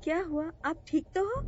क्या हुआ? आप ठीक तो हो?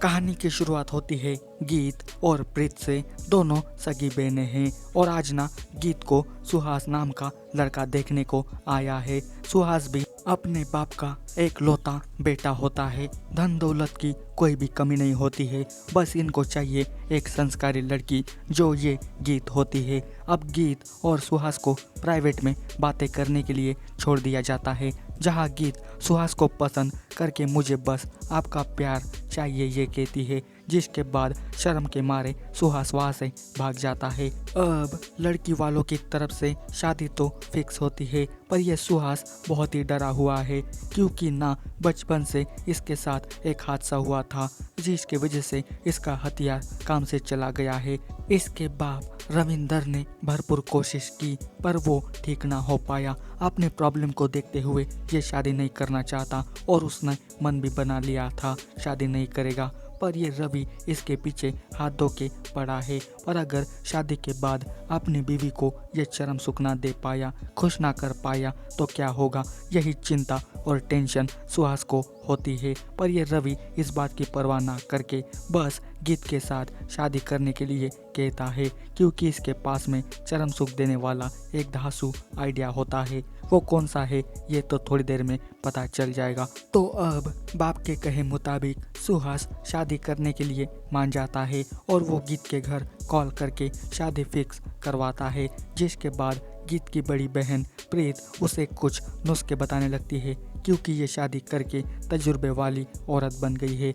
कहानी की शुरुआत होती है गीत और प्रीत से। दोनों सगी बहनें हैं और आज ना गीत को सुहास नाम का लड़का देखने को आया है। सुहास भी अपने बाप का एक लौता बेटा होता है। धन दौलत की कोई भी कमी नहीं होती है, बस इनको चाहिए एक संस्कारी लड़की जो ये गीत होती है। अब गीत और सुहास को प्राइवेट में बातें करने के लिए छोड़ दिया जाता है, जहाँ गीत सुहास को पसंद करके मुझे बस आपका प्यार चाहिए ये कहती है, जिसके बाद शर्म के मारे सुहास वहाँ से भाग जाता है। अब लड़की वालों की तरफ से शादी तो फिक्स होती है, पर यह सुहास बहुत ही डरा हुआ है क्योंकि ना बचपन से इसके साथ एक हादसा हुआ था जिसकी वजह से इसका हथियार काम से चला गया है। इसके बाप रविंदर ने भरपूर कोशिश की पर वो ठीक ना हो पाया। अपने प्रॉब्लम को देखते हुए ये शादी नहीं करना चाहता और उसने मन भी बना लिया था शादी नहीं करेगा, पर ये रवि इसके पीछे हाथ धो के पड़ा है। पर अगर शादी के बाद अपनी बीवी को ये चरम सुख ना दे पाया, खुश ना कर पाया तो क्या होगा, यही चिंता और टेंशन सुहास को होती है। पर ये रवि इस बात की परवाह ना करके बस गीत के साथ शादी करने के लिए कहता है क्योंकि इसके पास में चरम सुख देने वाला एक धांसू आइडिया होता है। वो कौन सा है ये तो थोड़ी देर में पता चल जाएगा। तो अब बाप के कहे मुताबिक सुहास शादी करने के लिए मान जाता है और वो गीत के घर कॉल करके शादी फिक्स करवाता है, जिसके बाद गीत की बड़ी बहन प्रीत उसे कुछ नुस्खे बताने लगती है क्योंकि ये शादी करके तजुर्बे वाली औरत बन गई है।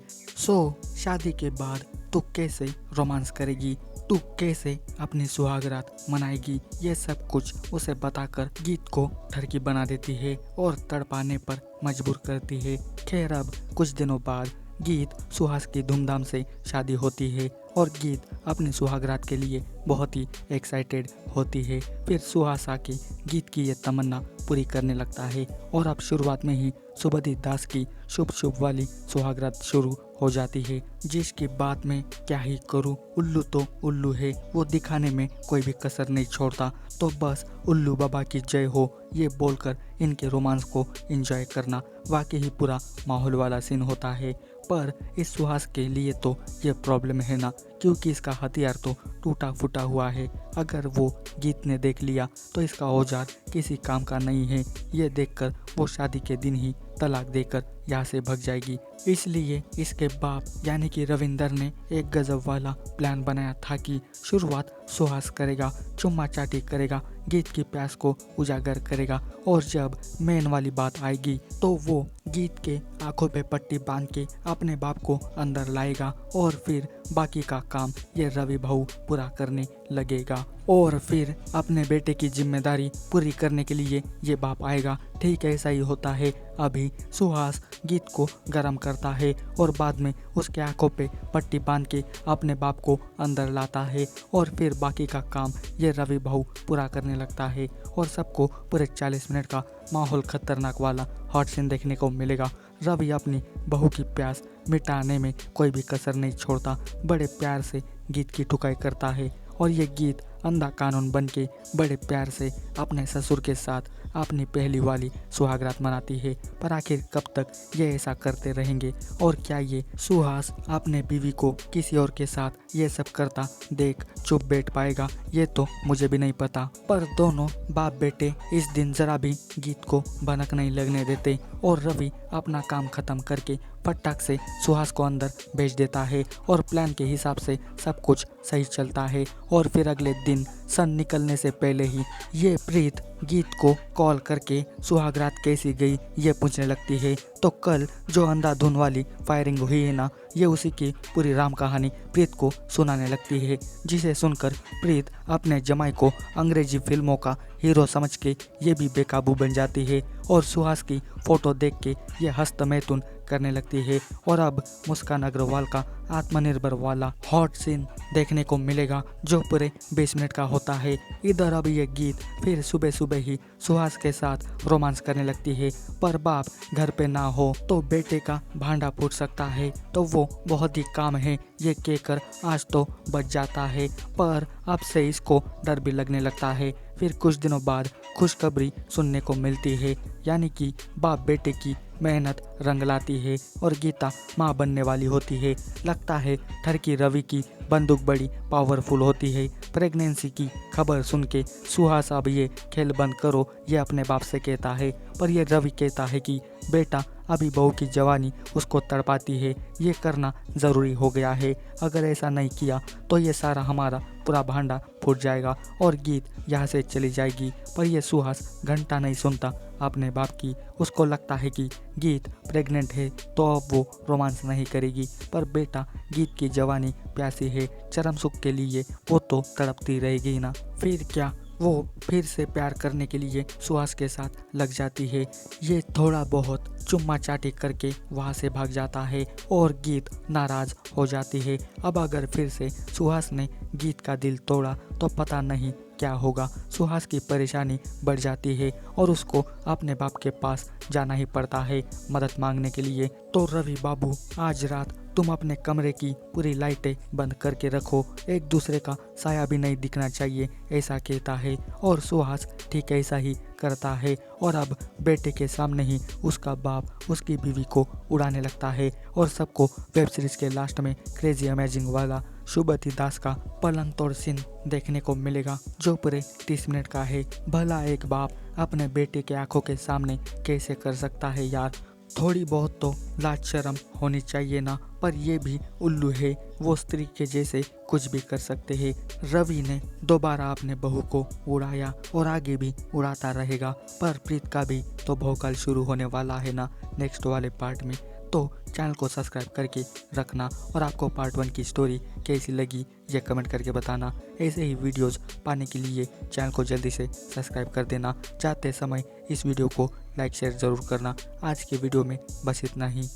शादी के बाद तू कैसे रोमांस करेगी, तू कैसे अपनी सुहागरात मनाएगी, ये सब कुछ उसे बताकर गीत को ठरकी बना देती है और तड़पाने पर मजबूर करती है। खैर अब कुछ दिनों बाद गीत सुहास की धूमधाम से शादी होती है और गीत अपने सुहागरात के लिए बहुत ही एक्साइटेड होती है। फिर सुहास आके गीत की ये तमन्ना पूरी करने लगता है और अब शुरुआत में ही शुभदीप दास की शुभ शुभ वाली सुहागरात शुरू हो जाती है, जिसकी बात में क्या ही करूं, उल्लू तो उल्लू है, वो दिखाने में कोई भी कसर नहीं छोड़ता। तो बस उल्लू बाबा की जय हो ये बोलकर इनके रोमांस को एंजॉय करना वाकई ही पूरा माहौल वाला सीन होता है। पर इस सुहास के लिए तो ये प्रॉब्लम है ना, क्योंकि इसका हथियार तो टूटा फूटा हुआ है। अगर वो गीत ने देख लिया तो इसका औजार किसी काम का नहीं है। ये देखकर वो शादी के दिन ही तलाक देकर यहाँ से भग जाएगी। इसलिए इसके बाप यानी कि रविंदर ने एक गजब वाला प्लान बनाया था कि शुरुआत सुहास करेगा, चुम्मा चाटी करेगा, गीत की प्यास को उजागर करेगा और जब मेन वाली बात आएगी तो वो गीत के आंखों पे पट्टी बांध के अपने बाप को अंदर लाएगा और फिर बाकी का काम ये रवि भाऊ पूरा करने लगेगा और फिर अपने बेटे की जिम्मेदारी पूरी करने के लिए ये बाप आएगा। ठीक ऐसा ही होता है। अभी सुहास गीत को गर्म करता है और बाद में उसके आंखों पे पट्टी बांध के अपने बाप को अंदर लाता है और फिर बाकी का काम ये रवि भाऊ पूरा करने लगता है और सबको पूरे 40 मिनट का माहौल खतरनाक वाला हॉट सीन देखने को मिलेगा। रवि अपनी बहू की प्यास मिटाने में कोई भी कसर नहीं छोड़ता, बड़े प्यार से गीत की ठुकाई करता है और ये गीत अंधा कानून बन के बड़े प्यार से अपने ससुर के साथ अपनी पहली वाली सुहागरात मनाती है। पर आखिर कब तक ये ऐसा करते रहेंगे और क्या ये सुहास अपने बीवी को किसी और के साथ ये सब करता देख चुप बैठ पाएगा, ये तो मुझे भी नहीं पता। पर दोनों बाप बेटे इस दिन जरा भी गीत को भनक नहीं लगने देते और रवि अपना काम खत्म करके फटाक से सुहास को अंदर भेज देता है और प्लान के हिसाब से सब कुछ सही चलता है। और फिर अगले दिन सन निकलने से पहले ही ये प्रीत गीत को कॉल करके सुहागरात कैसी गई ये पूछने लगती है। तो कल जो अंधाधुन वाली फायरिंग हुई है ना, ये उसी की पूरी राम कहानी प्रीत को सुनाने लगती है, जिसे सुनकर प्रीत अपने जमाई को अंग्रेजी फिल्मों का हीरो समझ के ये भी बेकाबू बन जाती है और सुहास की फोटो देख के ये हस्तमैथुन करने लगती है। और अब मुस्कान अग्रवाल का आत्मनिर्भर वाला हॉट सीन देखने को मिलेगा जो पूरे 20 मिनट का होता है। इधर अब ये गीत फिर सुबह सुबह ही सुहास के साथ रोमांस करने लगती है, पर बाप घर पे ना हो तो बेटे का भांडा फूट सकता है, तो वो बहुत ही काम है ये कहकर आज तो बच जाता है। पर अब से इसको डर भी लगने लगता है फिर कुछ दिनों बाद खुशखबरी सुनने को मिलती है, यानी कि बाप बेटे की मेहनत रंग लाती है और गीता माँ बनने वाली होती है। लगता है ठरकी रवि की बंदूक बड़ी पावरफुल होती है। प्रेगनेंसी की खबर सुन के सुहास अब ये खेल बंद करो, ये अपने बाप से कहता है, पर ये रवि कहता है कि बेटा अभी बहू की जवानी उसको तड़पाती है, ये करना ज़रूरी हो गया है। अगर ऐसा नहीं किया तो ये सारा हमारा पूरा भांडा फूट जाएगा और गीत यहाँ से चली जाएगी। पर यह सुहास घंटा नहीं सुनता अपने बाप की। उसको लगता है कि गीत प्रेग्नेंट है तो अब वो रोमांस नहीं करेगी, पर बेटा गीत की जवानी प्यासी है, चरम सुख के लिए वो तो तड़पती रहेगी ना। फिर क्या, वो फिर से प्यार करने के लिए सुहास के साथ लग जाती है। ये थोड़ा बहुत चुम्मा चाटी करके वहाँ से भाग जाता है और गीत नाराज हो जाती है। अब अगर फिर से सुहास ने गीत का दिल तोड़ा तो पता नहीं क्या होगा। सुहास की परेशानी बढ़ जाती है और उसको अपने बाप के पास जाना ही पड़ता है मदद मांगने के लिए। तो रवि बाबू, आज रात तुम अपने कमरे की पूरी लाइटें बंद करके रखो, एक दूसरे का साया भी नहीं दिखना चाहिए, ऐसा कहता है। और सुहास ठीक ऐसा ही करता है और अब बेटे के सामने ही उसका बाप उसकी बीवी को उड़ाने लगता है और सबको वेब सीरीज के लास्ट में क्रेजी अमेजिंग वाला शुभति दास का पलंग तोड़ सीन देखने को मिलेगा, जो पूरे 30 मिनट का है। भला एक बाप अपने बेटे के आंखों के सामने कैसे कर सकता है यार। थोड़ी बहुत तो लाज शर्म होनी चाहिए ना। पर ये भी उल्लू है, वो स्त्री के जैसे कुछ भी कर सकते हैं। रवि ने दोबारा अपने बहू को उड़ाया और आगे भी उड़ाता रहेगा, पर प्रीत का भी तो भौकाल शुरू होने वाला है ना नेक्स्ट वाले पार्ट में। तो चैनल को सब्सक्राइब करके रखना और आपको पार्ट 1 की स्टोरी कैसी लगी ये कमेंट करके बताना। ऐसे ही वीडियोस पाने के लिए चैनल को जल्दी से सब्सक्राइब कर देना। जाते समय इस वीडियो को लाइक शेयर ज़रूर करना। आज के वीडियो में बस इतना ही।